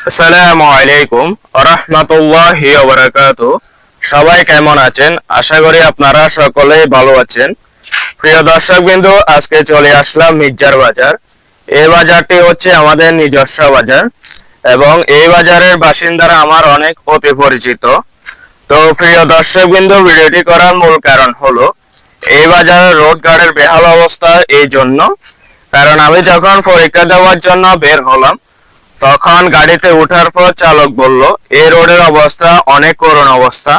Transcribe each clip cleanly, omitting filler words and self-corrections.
আসসালামু আলাইকুম ওয়া রাহমাতুল্লাহি ওয়া বারাকাতুহু। সবাই কেমন আছেন? আশা করি আপনারা সকলেই ভালো আছেন। প্রিয় দর্শকবৃন্দ, আজকে চলে আসলাম মির্জার বাজার। এই বাজারটি হচ্ছে আমাদের নিজস্ব বাজার এবং এই বাজারের বাসিন্দারা আমার অনেক অতি পরিচিত। তো প্রিয় দর্শকবৃন্দ, ভিডিওটি করার মূল কারণ হলো এই বাজারের রোড গার্ডের বেহাল অবস্থা। এই জন্য কারণ আমি যখন পরীক্ষা দেওয়ার জন্য বের হলাম তখন গাড়িতে ওঠার পর চালক বলল এই রোডের অবস্থা অনেক করুণ অবস্থা,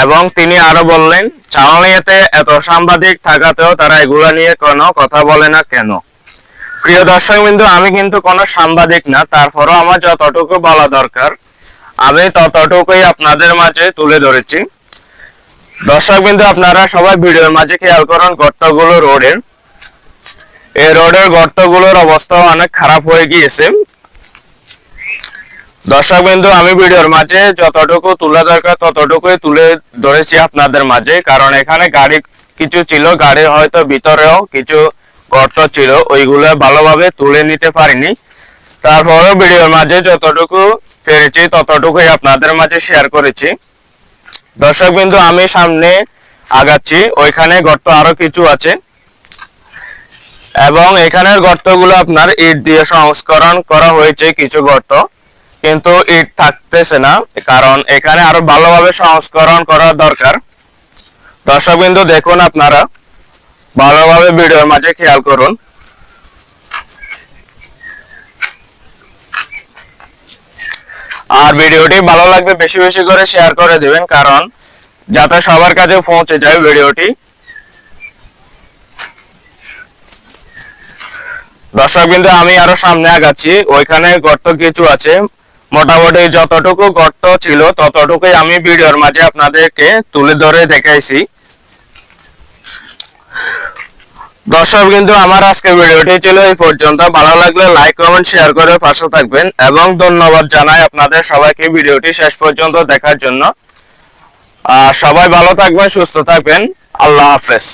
এবং তিনি আরো বললেন চালনিতে এত সাংবাদিক থাকাতেও তারা এগুলা নিয়ে কোনো কথা বলে না কেন। প্রিয় দর্শকবৃন্দ, আমি কিন্তু কোনো সাংবাদিক না, তারপরও আমার যতটুকু বলা দরকার আমি ততটুকুই আপনাদের মাঝে তুলে ধরেছি। দর্শকবৃন্দ, আপনারা সবাই ভিডিওর মাঝে খেয়াল করুন গর্তগুলো রোডের। এই রোডের গর্তগুলোর অবস্থা অনেক খারাপ হয়ে গিয়েছে। দর্শকবৃন্দু, আমি ভিডিওর মাঝে যতটুকু তুলে দরকার ততটুকুই তুলে ধরেছি আপনাদের মাঝে, কারণ এখানে গাড়ি কিছু ছিল, গাড়ির হয়তো ভিতরেও কিছু গর্ত ছিল, ওইগুলো ভালোভাবে তুলে নিতে পারিনি। তারপরেও ভিডিওর মাঝে যতটুকু পেরেছি ততটুকুই আপনাদের মাঝে শেয়ার করেছি। দর্শকবৃন্দু, আমি সামনে আগাচ্ছি, ওইখানে গর্ত আরো কিছু আছে এবং এখানের গর্তগুলো আপনার ইট দিয়ে সংস্করণ করা হয়েছে। কিছু গর্ত কিন্তু ইট থাকতেছে না, কারণ এখানে আরো ভালোভাবে সংস্করণ করা দরকার। দর্শকবৃন্দ, দেখুন আপনারা ভালোভাবে ভিডিওর মাঝে খেয়াল করুন। আর ভিডিওটি ভালো লাগবে বেশি বেশি করে শেয়ার করে দিবেন, কারণ যাতে সবার কাছে পৌঁছে যায় ভিডিওটি। দর্শকবৃন্দ, আমি আরো সামনে আগাচ্ছি, ওইখানে গর্ত কিছু আছে। মোটামুটি যতটুকু গর্ত ছিল ততটুকুই আমি ভিডিওর মাঝে আপনাদেরকে তুলে ধরে দেখাইছি। দর্শকবৃন্দ, আমার আজকে ভিডিওটি ছিল এই পর্যন্ত। ভালো লাগলে লাইক কমেন্ট শেয়ার করে পাশে থাকবেন এবং ধন্যবাদ জানাই আপনাদের সবাইকে ভিডিওটি শেষ পর্যন্ত দেখার জন্য। সবাই ভালো থাকবেন, সুস্থ থাকবেন। আল্লাহ হাফেজ।